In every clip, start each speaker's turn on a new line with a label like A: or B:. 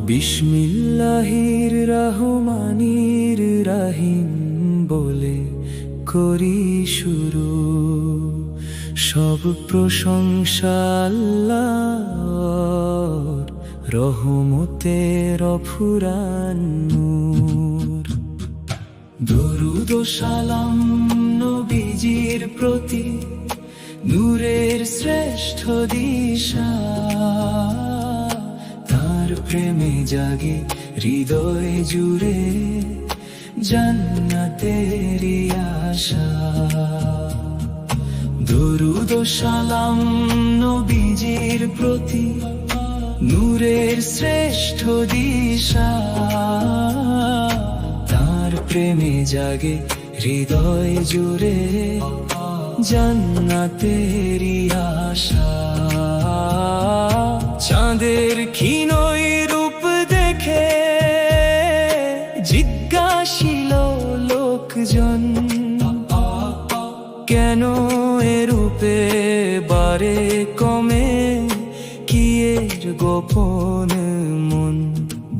A: বিসমিল্লাহির রহমানির রহিম বলে করি শুরু। সব প্রশংসা আল্লাহর, রহমতের অফুরান নূর। দরুদ ও সালাম নবীজির প্রতি, নূরের শ্রেষ্ঠ দিশা। তার প্রেমে জাগে হৃদয় জুড়ে জান্নাতেরি আশা। দরুদ ও সালাম নবীজির প্রতি, নূরের শ্রেষ্ঠ দিশা। তার প্রেমে জাগে হৃদয় জুড়ে জান্নাতেরি আশা। চাঁদের ক্ষীণই রূপ দেখে জিজ্ঞাসিল লোকজন, কেন এ রূপে বারে কমে কি এর গোপন মন?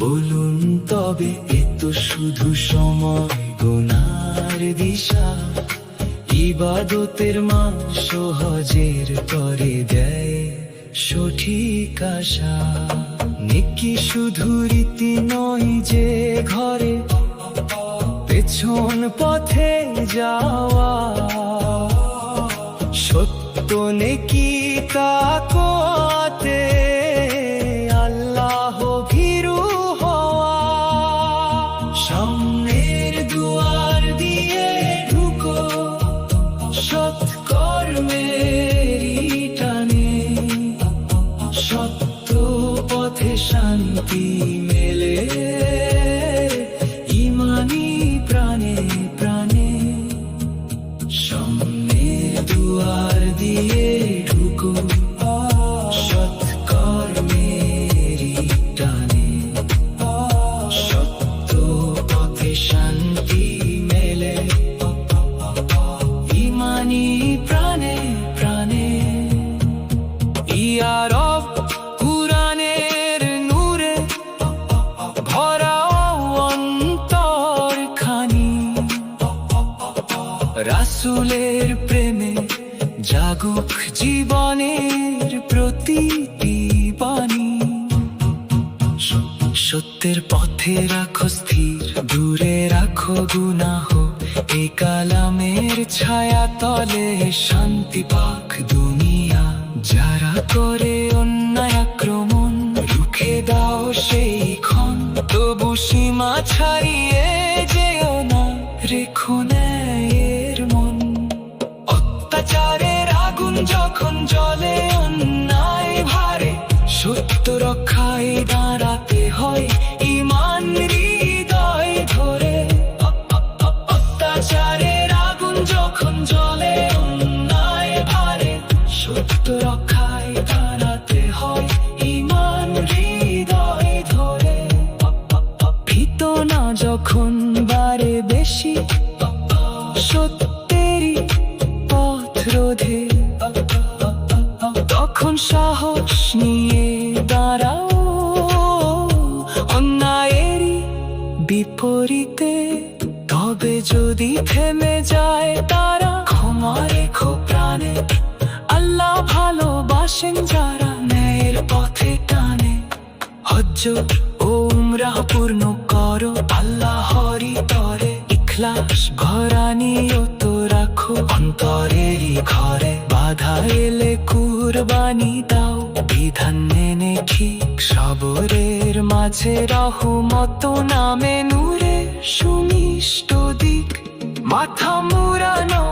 A: বলুন তবে এ তো শুধু সময় গোনার দিশা। ইবাদতের মান সহজের করে দেয় সঠিক আশা। নেকি শুধু রীতি নয় যে ঘরে পেছন পথে যাওয়া। সত্য নেকি তাকওয়াতে আল্লাহ ভীরু হওয়া। সামনের দুয়ার দিয়ে ঢুকো সৎকর্মেরই টানে। সত্য পথে শান্তি মেলে ইমানি প্রাণে প্রাণে। সামনের দুয়ার দিয়ে ঢুকো সৎকর্মেরই টানে। সত্য পথে শান্তি মেলে ইমানি প্রাণে প্রাণে। ইয়া রব কুরআনের নূরে ভরা অন্তরখানি। রাসূলের প্রেমে জাগুক জীবনের প্রতিটি বাণী। সত্যের পথে রাখো স্থির, দূরে রাখো গুনাহ। এই কালামের ছায়া তলে শান্তি পাক দুনিয়া। যারা করে অন্যায় আক্রমণ রুখে দাও সেই ক্ষণ। তবু সীমা ছাড়িয়ে যেও না, রেখো ন্যায়ের মন। অত্যাচারের আগুন যখন জ্বলে অন্যায় ভারে, সত্য রক্ষায় দাঁড়াতে হয় ইমান হৃদয় ধরে। অত্যাচারের আগুন যখন জ্বলে অন্যায় ভারে, সত্য রক্ষায় দাঁড়াতে হয় ইমান হৃদয় ধরে। ফিতনা যখন বাড়ে বেশি, সত্যেরই পথ রোধে। তখন সাহস নিয়ে দাঁড়াও অন্যায়েরই বিপরীতে। তবে যদি থেমে যায় তারা, ক্ষমা রেখো প্রাণে। আল্লাহ ভালোবাসেন যারা ন্যায়ের পথে টানে। হজ্জ ও উমরাহ পূর্ণ করো আল্লাহরই তরে। ইখলাস ভরা নিয়ত রাখো অন্তরেরই ঘরে। বাধা এলে কুরবানি দাও, বিধান মেনে ঠিক সবরের মাঝে। রহমত নামে নূরে সুমিষ্ট দিক। মাথা মুড়ানো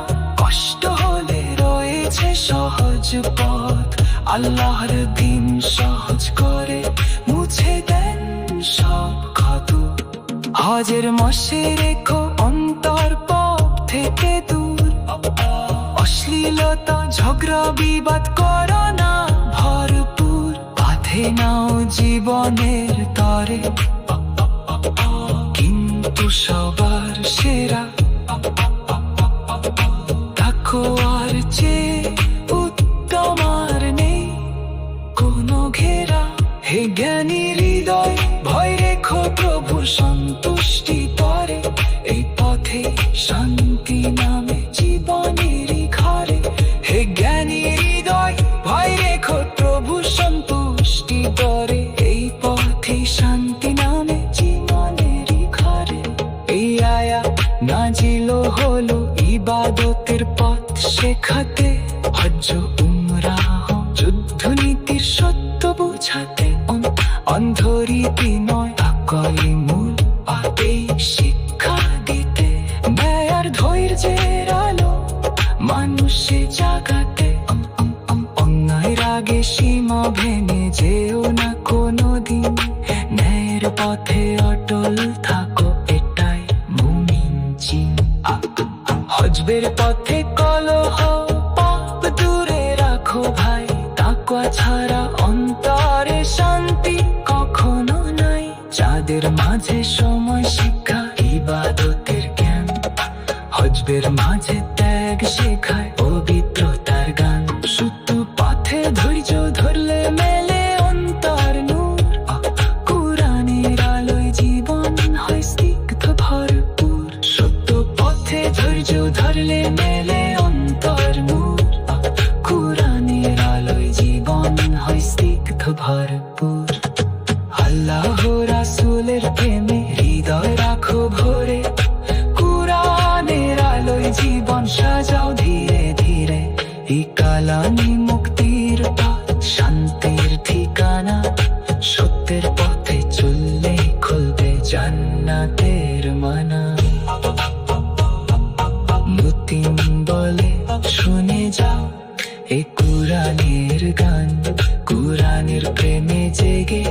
A: কষ্ট হলে রয়েছে সহজ পথ। আল্লাহর দিন সহজ করে মুছে দেন সব ক্ষত। হজের মাসে রেখো অন্তর পথ থেকে দূর। অশ্লীলতা ঝগড়া বিবাদ করো না ভরপুর। বাঁধে নাও জীবনের তরে, কিন্তু সবার সেরা পথে শান্তি নামে জীবনেরই ঘরে। হে জ্ঞানী হৃদয়, ভয় রেখো প্রভু সন্তুষ্টি করে। এই পথে শান্তি নামে জীবনেরই ঘরে। এই আয়া নাজিল হলো ইবাদতের পথ শেখাতে, হজ্জ উমরাহ যুদ্ধ নীতির সত্য বোঝাতে। অন্ধরীতি নয়, তাকওয়াই মূল পাপেই শিক্ষা দিতে। ন্যায় আর ধৈর্যের আলো মানুষে জাগাতে। অন্যায় রাগে সীমা ভেঙে যেও না কোনোদিন। ন্যায়ের পথে অটল থাকো, এটাই মুমিন চিন। হজবের পথে কলহ পাপ দূরে রাখো ভাই। তাকওয়া ছাড়া অন্তরে শান্তি কখনো নাই। যাদের মাঝে সময় শিক্ষা ইবাদতের জ্ঞান, হজবের মাঝে ত্যাগ শেখায় পবিত্রতার গান। সত্য পথে ধৈর্য ধরলে মেলে অন্তর নূর। কুরআনের আলোয় জীবন হয় স্নিগ্ধ ভরপুর। সত্য পথে ধৈর্য ধরলে মেলে অন্তর নূর। কুরআনের আলোয় জীবন হয় স্নিগ্ধ ভরপুর। আল্লাহ রাসূলের প্রেমে হৃদয় রাখো ভরে। কুরআনের আলোয় জীবন সাজাও ধীরে ধীরে। এই কালামই মুক্তির পথ, শান্তির ঠিকানা। সত্যের পথে চললে খুলবে জান্নাতের মানা। মুতিন বলে শুনে যাও এ কুরআনের গান। কুরআনের প্রেমে জেগে